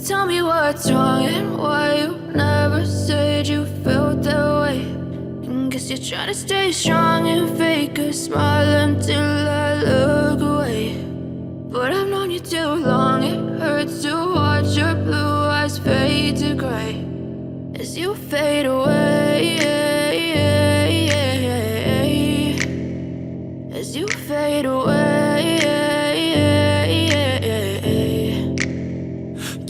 Tell me what's wrong and why you never said you felt that way. And guess you're trying to stay strong and fake a smile until I look away. But I've known you too long, it hurts to watch your blue eyes fade to gray as you fade away, as you fade away.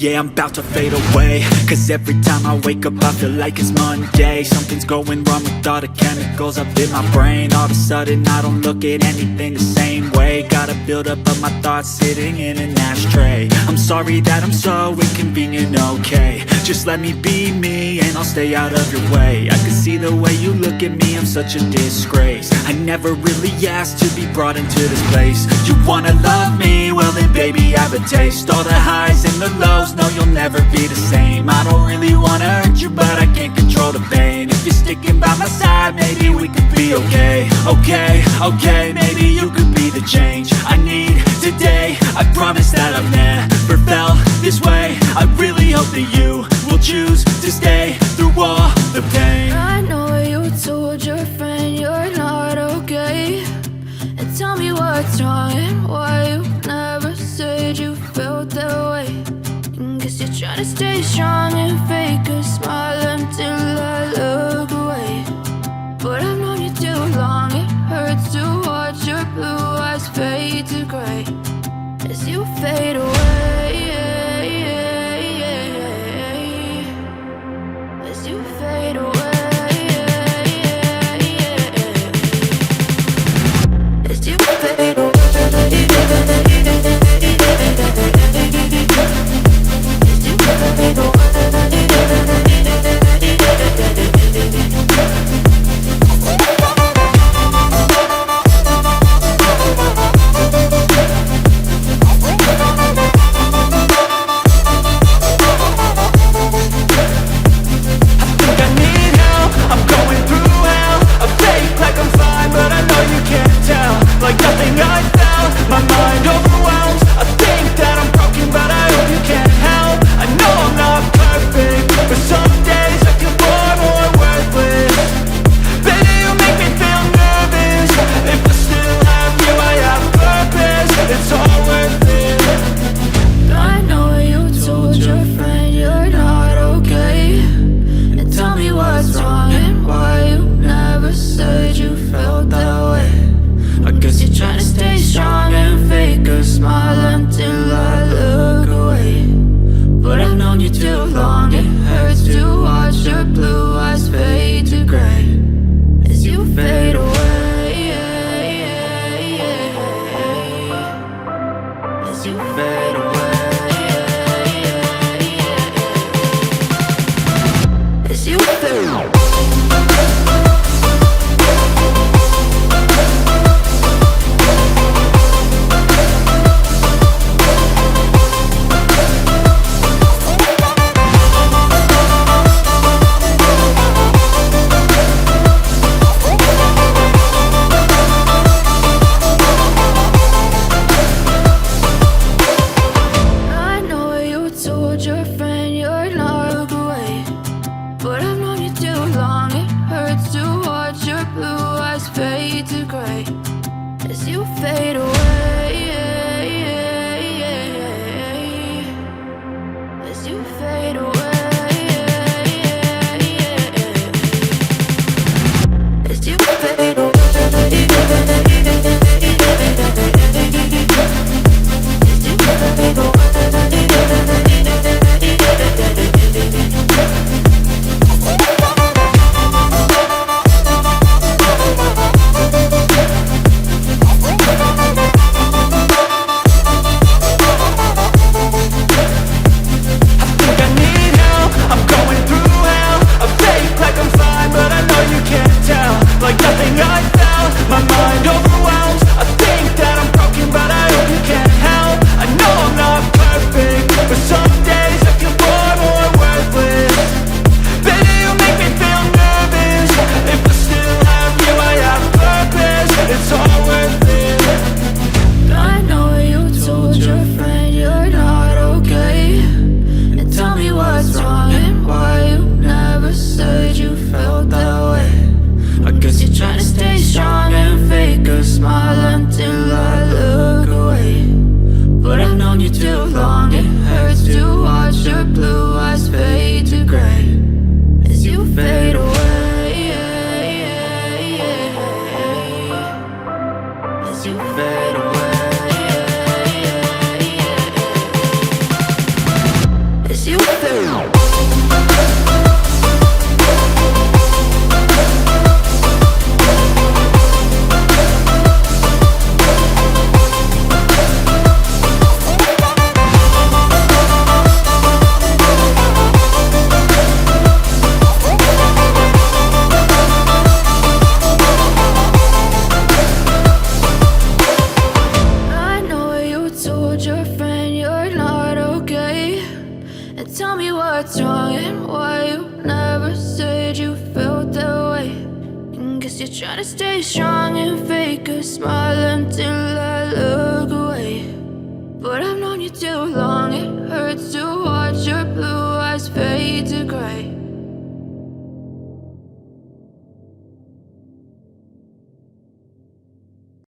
Yeah, I'm about to fade away, cause every time I wake up I feel like it's Monday. Something's going wrong with all the chemicals up in my brain. All of a sudden I don't look at anything the same way. Got a buildup of my thoughts sitting in an ashtray. I'm sorry that I'm so inconvenient, okay. Just let me be me and I'll stay out of your way. I can see the way you look at me, I'm such a disgrace. I never really asked to be brought into this place. You wanna love me? Well then baby have a taste. All the highs and the lows, no you'll never be the same. I don't really wanna hurt you but I can't control the pain. If you're sticking by my side maybe we could be okay. Okay, maybe you could be the change I need today. I promise that I've never felt this way. I really hope that you will choose to stay through all the pain. I know you told your friend you're not okay. And tell me what's wrong and why you never said you felt that way. And guess you're trying to stay strong and fake a smile until I look away. But I've known you too long, it hurts to watch your blue eyes fade to gray as you fade away, as you fade away, as you fade away. fade away. As you fade away. Your friend you're not okay, and tell me what's wrong and why you never said you felt that way. And guess you're trying to stay strong and fake a smile until I look away. But I've known you too long, it hurts to watch your blue eyes fade to